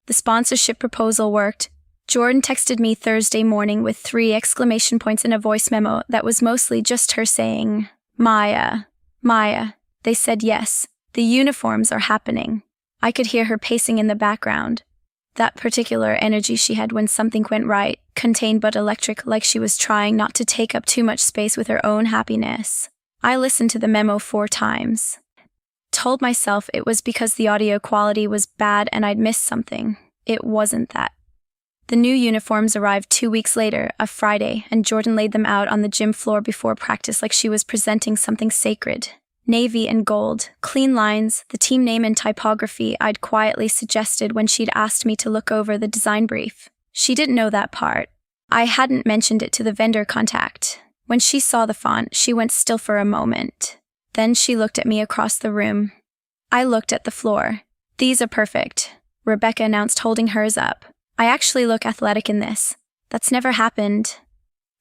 The sponsorship proposal worked. Jordan texted me Thursday morning with 3 exclamation points in a voice memo that was mostly just her saying, Maya. They said yes. The uniforms are happening. I could hear her pacing in the background. That particular energy she had when something went right, contained but electric, like she was trying not to take up too much space with her own happiness. I listened to the memo 4 times. Told myself it was because the audio quality was bad and I'd missed something. It wasn't that. The new uniforms arrived 2 weeks later, a Friday, and Jordan laid them out on the gym floor before practice like she was presenting something sacred. Navy and gold, clean lines, the team name and typography I'd quietly suggested when she'd asked me to look over the design brief. She didn't know that part. I hadn't mentioned it to the vendor contact. When she saw the font, she went still for a moment. Then she looked at me across the room. I looked at the floor. These are perfect, Rebecca announced, holding hers up. I actually look athletic in this. That's never happened.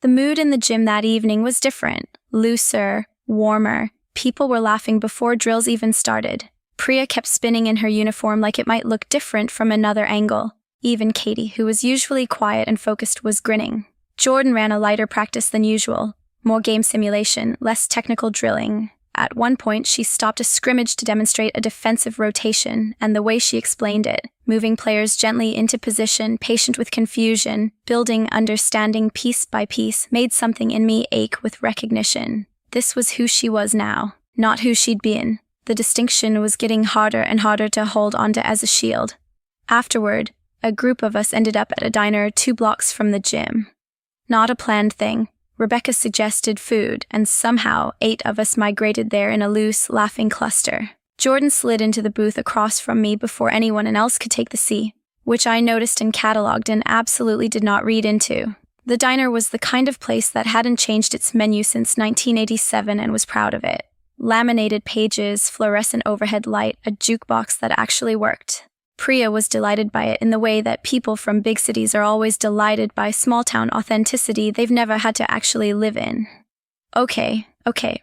The mood in the gym that evening was different, looser, warmer. People were laughing before drills even started. Priya kept spinning in her uniform like it might look different from another angle. Even Katie, who was usually quiet and focused, was grinning. Jordan ran a lighter practice than usual. More game simulation, less technical drilling. At one point, she stopped a scrimmage to demonstrate a defensive rotation, and the way she explained it, moving players gently into position, patient with confusion, building understanding piece by piece, made something in me ache with recognition. This was who she was now, not who she'd been. The distinction was getting harder and harder to hold onto as a shield. Afterward, a group of us ended up at a diner 2 blocks from the gym. Not a planned thing. Rebecca suggested food, and somehow 8 of us migrated there in a loose, laughing cluster. Jordan slid into the booth across from me before anyone else could take the seat, which I noticed and catalogued and absolutely did not read into. The diner was the kind of place that hadn't changed its menu since 1987 and was proud of it. Laminated pages, fluorescent overhead light, a jukebox that actually worked. Priya was delighted by it in the way that people from big cities are always delighted by small-town authenticity they've never had to actually live in. Okay,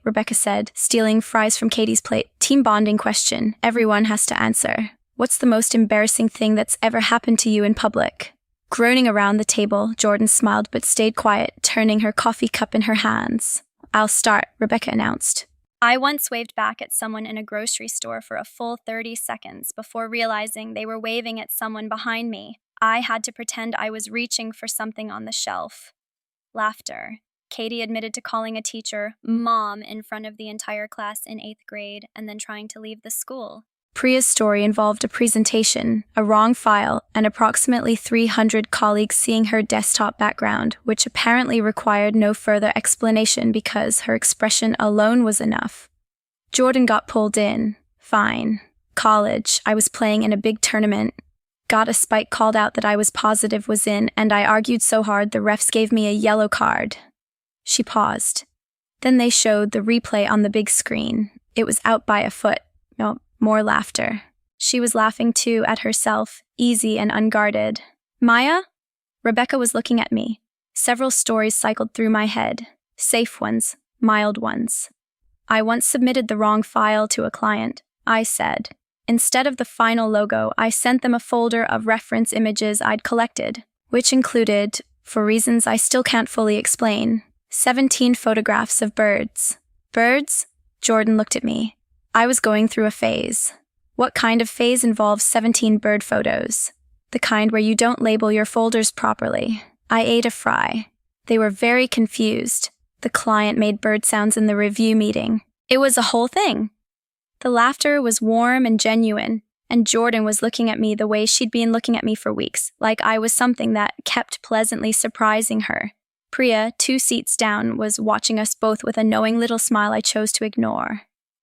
Rebecca said, stealing fries from Katie's plate. Team bonding question. Everyone has to answer. What's the most embarrassing thing that's ever happened to you in public? Groaning around the table, Jordan smiled but stayed quiet, turning her coffee cup in her hands. I'll start, Rebecca announced. I once waved back at someone in a grocery store for a full 30 seconds before realizing they were waving at someone behind me. I had to pretend I was reaching for something on the shelf. Laughter. Katie admitted to calling a teacher Mom in front of the entire class in 8th grade and then trying to leave the school. Priya's story involved a presentation, a wrong file, and approximately 300 colleagues seeing her desktop background, which apparently required no further explanation because her expression alone was enough. Jordan got pulled in. Fine. College. I was playing in a big tournament. Got a spike called out that I was positive was in, and I argued so hard the refs gave me a yellow card. She paused. Then they showed the replay on the big screen. It was out by a foot. No. More laughter. She was laughing too at herself, easy and unguarded. Maya? Rebecca was looking at me. Several stories cycled through my head. Safe ones, mild ones. I once submitted the wrong file to a client, I said. Instead of the final logo, I sent them a folder of reference images I'd collected, which included, for reasons I still can't fully explain, 17 photographs of birds. Birds? Jordan looked at me. I was going through a phase. What kind of phase involves 17 bird photos? The kind where you don't label your folders properly. I ate a fry. They were very confused. The client made bird sounds in the review meeting. It was a whole thing. The laughter was warm and genuine, and Jordan was looking at me the way she'd been looking at me for weeks, like I was something that kept pleasantly surprising her. Priya, 2 seats down, was watching us both with a knowing little smile I chose to ignore.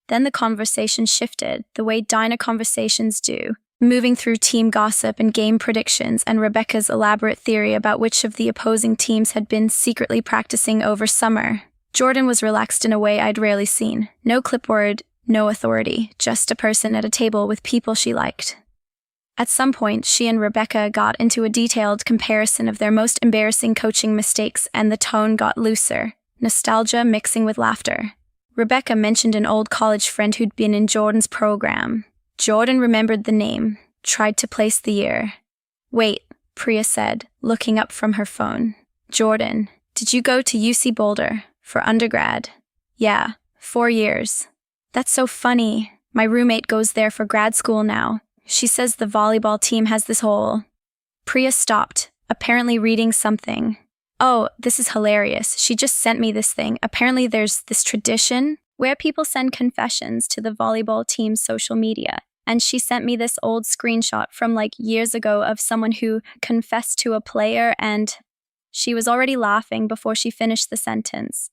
Then the conversation shifted, the way diner conversations do, moving through team gossip and game predictions and Rebecca's elaborate theory about which of the opposing teams had been secretly practicing over summer. Jordan was relaxed in a way I'd rarely seen. No clipboard, no authority, just a person at a table with people she liked. At some point, she and Rebecca got into a detailed comparison of their most embarrassing coaching mistakes, and the tone got looser, nostalgia mixing with laughter. Rebecca mentioned an old college friend who'd been in Jordan's program. Jordan remembered the name, tried to place the year. Wait, Priya said, looking up from her phone. Jordan, did you go to UC Boulder for undergrad? Yeah, 4 years. That's so funny. My roommate goes there for grad school now. She says the volleyball team has this whole... Priya stopped, apparently reading something. Oh, this is hilarious. She just sent me this thing. Apparently there's this tradition where people send confessions to the volleyball team's social media. And she sent me this old screenshot from like years ago of someone who confessed to a player, and she was already laughing before she finished the sentence.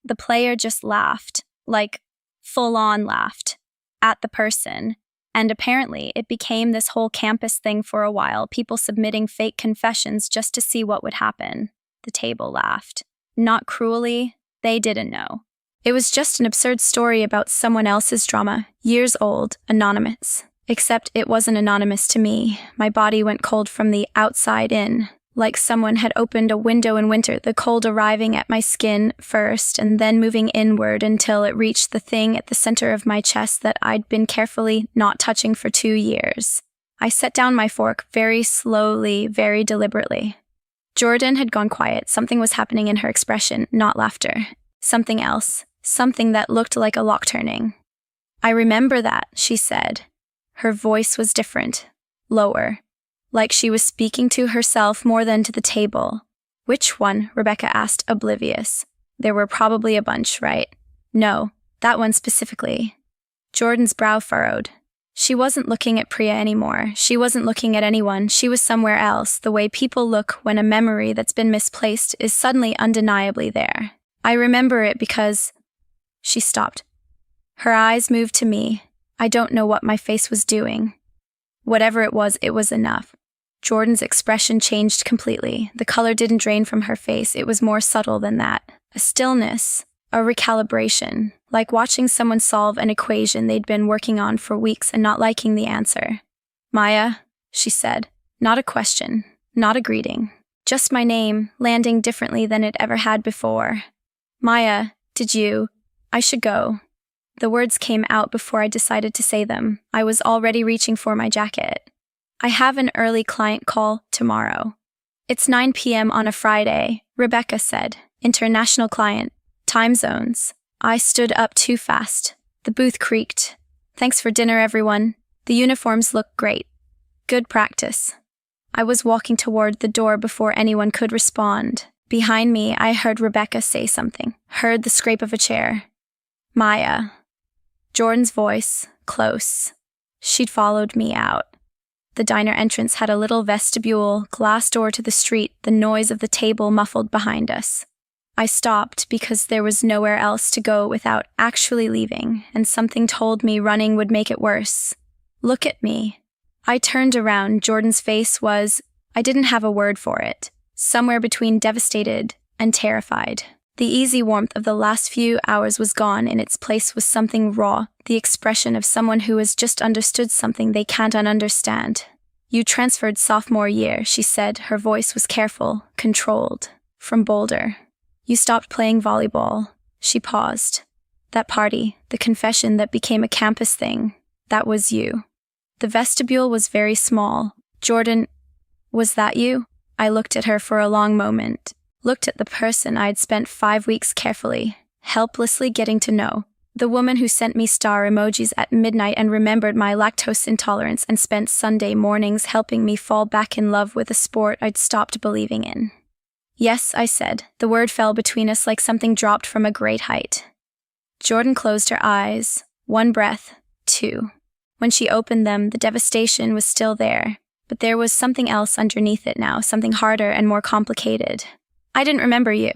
The player just laughed, like full-on laughed, at the person. And apparently it became this whole campus thing for a while, people submitting fake confessions just to see what would happen. The table laughed. Not cruelly, they didn't know. It was just an absurd story about someone else's drama, years old, anonymous. Except it wasn't anonymous to me. My body went cold from the outside in, like someone had opened a window in winter, the cold arriving at my skin first and then moving inward until it reached the thing at the center of my chest that I'd been carefully not touching for 2 years. I set down my fork very slowly, very deliberately. Jordan had gone quiet. Something was happening in her expression, not laughter. Something else. Something that looked like a lock turning. I remember that, she said. Her voice was different, lower, like she was speaking to herself more than to the table. Which one? Rebecca asked, oblivious. There were probably a bunch, right? No, that one specifically. Jordan's brow furrowed. She wasn't looking at Priya anymore. She wasn't looking at anyone. She was somewhere else, the way people look when a memory that's been misplaced is suddenly undeniably there. I remember it because... She stopped. Her eyes moved to me. I don't know what my face was doing. Whatever it was enough. Jordan's expression changed completely. The color didn't drain from her face. It was more subtle than that. A stillness, a recalibration, like watching someone solve an equation they'd been working on for weeks and not liking the answer. Maya, she said. Not a question, not a greeting. Just my name, landing differently than it ever had before. Maya, did you... I should go. The words came out before I decided to say them. I was already reaching for my jacket. I have an early client call tomorrow. It's 9 p.m. on a Friday, Rebecca said. International client. Time zones. I stood up too fast. The booth creaked. Thanks for dinner, everyone. The uniforms look great. Good practice. I was walking toward the door before anyone could respond. Behind me, I heard Rebecca say something. Heard the scrape of a chair. Maya. Jordan's voice, close. She'd followed me out. The diner entrance had a little vestibule, glass door to the street, the noise of the table muffled behind us. I stopped because there was nowhere else to go without actually leaving, and something told me running would make it worse. Look at me. I turned around. Jordan's face was, I didn't have a word for it, somewhere between devastated and terrified. The easy warmth of the last few hours was gone. In its place was something raw, the expression of someone who has just understood something they can't ununderstand. You transferred sophomore year, she said. Her voice was careful, controlled. From Boulder. You stopped playing volleyball. She paused. That party, the confession that became a campus thing, that was you. The vestibule was very small. Jordan, was that you? I looked at her for a long moment. Looked at the person I'd spent 5 weeks carefully, helplessly getting to know. The woman who sent me star emojis at midnight and remembered my lactose intolerance and spent Sunday mornings helping me fall back in love with a sport I'd stopped believing in. Yes, I said. The word fell between us like something dropped from a great height. Jordan closed her eyes. 1 breath, 2. When she opened them, the devastation was still there, but there was something else underneath it now, something harder and more complicated. I didn't remember you.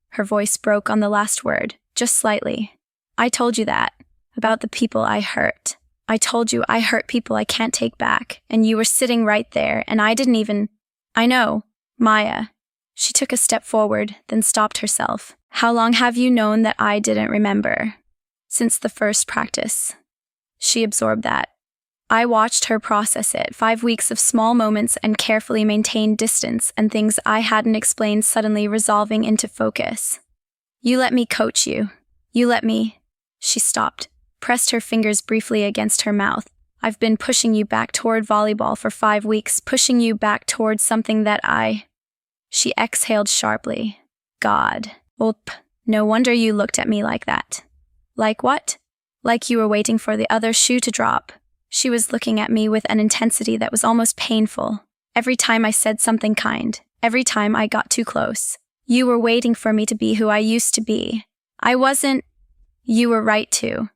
Her voice broke on the last word, just slightly. I told you that, about the people I hurt. I told you I hurt people I can't take back, and you were sitting right there, and I didn't even... I know, Maya. She took a step forward, then stopped herself. How long have you known that I didn't remember? Since the first practice. She absorbed that. I watched her process it, 5 weeks of small moments and carefully maintained distance and things I hadn't explained suddenly resolving into focus. You let me coach you. You let me... She stopped, pressed her fingers briefly against her mouth. I've been pushing you back toward volleyball for 5 weeks, pushing you back towards something that She exhaled sharply. God. Oop. No wonder you looked at me like that. Like what? Like you were waiting for the other shoe to drop. She was looking at me with an intensity that was almost painful. Every time I said something kind, every time I got too close. You were waiting for me to be who I used to be. I wasn't. You were right to.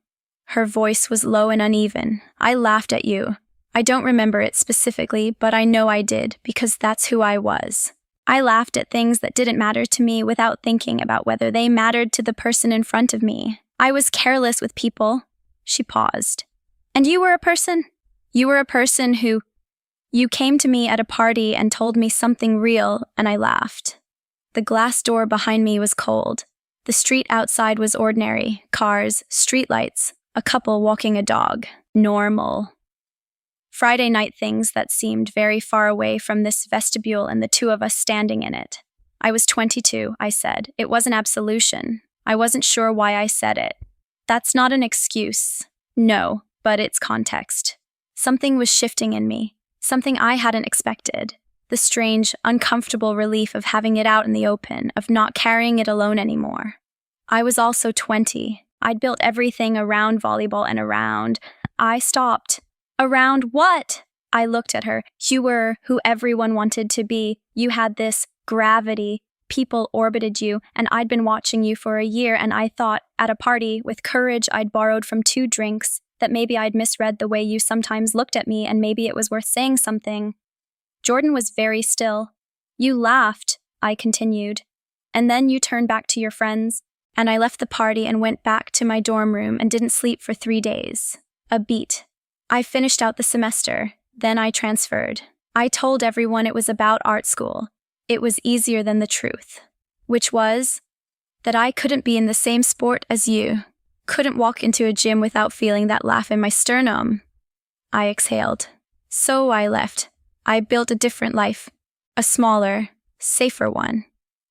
Her voice was low and uneven. I laughed at you. I don't remember it specifically, but I know I did, because that's who I was. I laughed at things that didn't matter to me without thinking about whether they mattered to the person in front of me. I was careless with people. She paused. And you were a person? You were a person who... You came to me at a party and told me something real, and I laughed. The glass door behind me was cold. The street outside was ordinary. Cars, streetlights, a couple walking a dog. Normal. Friday night things that seemed very far away from this vestibule and the two of us standing in it. I was 22, I said. It was an absolution. I wasn't sure why I said it. That's not an excuse. No, but it's context. Something was shifting in me. Something I hadn't expected. The strange, uncomfortable relief of having it out in the open, of not carrying it alone anymore. I was also 20. I'd built everything around volleyball and around. I stopped. Around what? I looked at her. You were who everyone wanted to be. You had this gravity. People orbited you, and I'd been watching you for a year, and I thought, at a party, with courage I'd borrowed from 2 drinks, that maybe I'd misread the way you sometimes looked at me, and maybe it was worth saying something. Jordan was very still. You laughed, I continued. And then you turned back to your friends, and I left the party and went back to my dorm room and didn't sleep for 3 days. A beat. I finished out the semester. Then I transferred. I told everyone it was about art school. It was easier than the truth. Which was that I couldn't be in the same sport as you. Couldn't walk into a gym without feeling that laugh in my sternum. I exhaled. So I left. I built a different life. A smaller, safer one.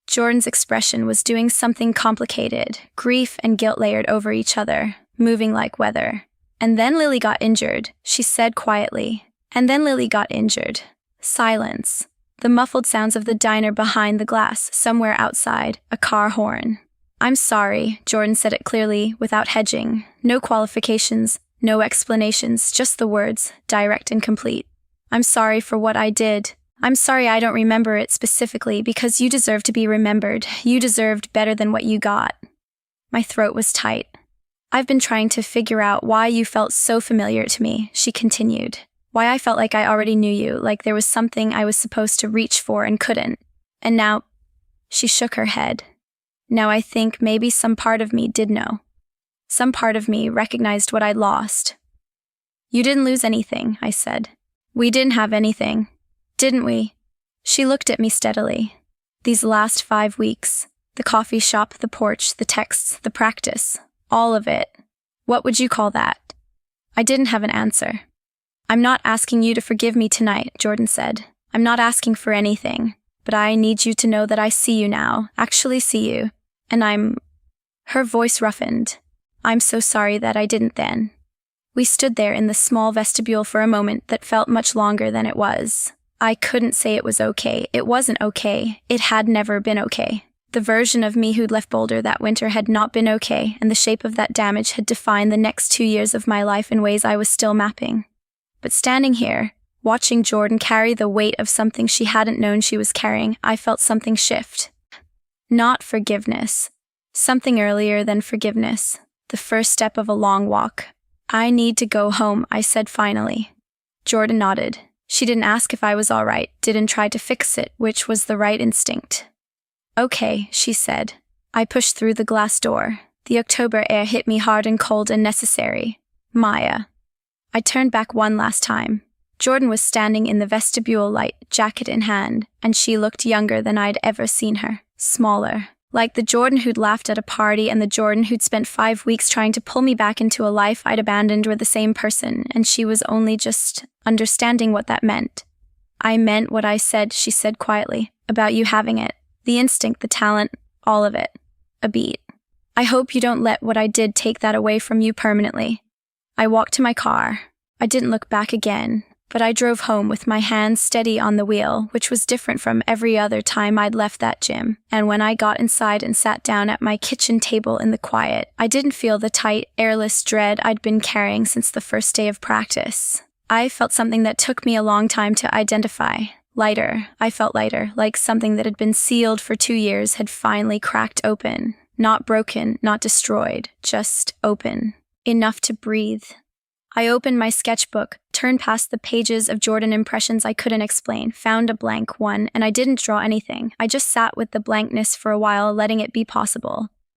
Jordan's expression was doing something complicated, grief and guilt layered over each other, moving like weather. And then Lily got injured, she said quietly. And then Lily got injured. Silence. The muffled sounds of the diner behind the glass, somewhere outside, a car horn. I'm sorry, Jordan said it clearly, without hedging. No qualifications, no explanations, just the words, direct and complete. I'm sorry for what I did. I'm sorry I don't remember it specifically, because you deserve to be remembered. You deserved better than what you got. My throat was tight. I've been trying to figure out why you felt so familiar to me, she continued. Why I felt like I already knew you, like there was something I was supposed to reach for and couldn't. And now, she shook her head. Now I think maybe some part of me did know. Some part of me recognized what I'd lost. You didn't lose anything, I said. We didn't have anything, didn't we? She looked at me steadily. These last 5 weeks, the coffee shop, the porch, the texts, the practice, all of it. What would you call that? I didn't have an answer. I'm not asking you to forgive me tonight, Jordan said. I'm not asking for anything, but I need you to know that I see you now, actually see you, and Her voice roughened. I'm so sorry that I didn't then. We stood there in the small vestibule for a moment that felt much longer than it was. I couldn't say it was okay. It wasn't okay. It had never been okay. The version of me who'd left Boulder that winter had not been okay, and the shape of that damage had defined the next 2 years of my life in ways I was still mapping. But standing here, watching Jordan carry the weight of something she hadn't known she was carrying, I felt something shift. Not forgiveness. Something earlier than forgiveness. The first step of a long walk. I need to go home, I said finally. Jordan nodded. She didn't ask if I was all right, didn't try to fix it, which was the right instinct. Okay, she said. I pushed through the glass door. The October air hit me hard and cold and necessary. Maya. I turned back one last time. Jordan was standing in the vestibule light, jacket in hand, and she looked younger than I'd ever seen her. Smaller. Like the Jordan who'd laughed at a party and the Jordan who'd spent 5 weeks trying to pull me back into a life I'd abandoned were the same person, and she was only just understanding what that meant. I meant what I said, she said quietly, about you having it. The instinct, the talent, all of it. A beat. I hope you don't let what I did take that away from you permanently. I walked to my car. I didn't look back again, but I drove home with my hands steady on the wheel, which was different from every other time I'd left that gym. And when I got inside and sat down at my kitchen table in the quiet, I didn't feel the tight, airless dread I'd been carrying since the first day of practice. I felt something that took me a long time to identify. Lighter. I felt lighter, like something that had been sealed for 2 years had finally cracked open. Not broken, not destroyed, just open. Enough to breathe. I opened my sketchbook, turned past the pages of Jordan impressions I couldn't explain, found a blank one, and I didn't draw anything. I just sat with the blankness for a while, letting it be possible.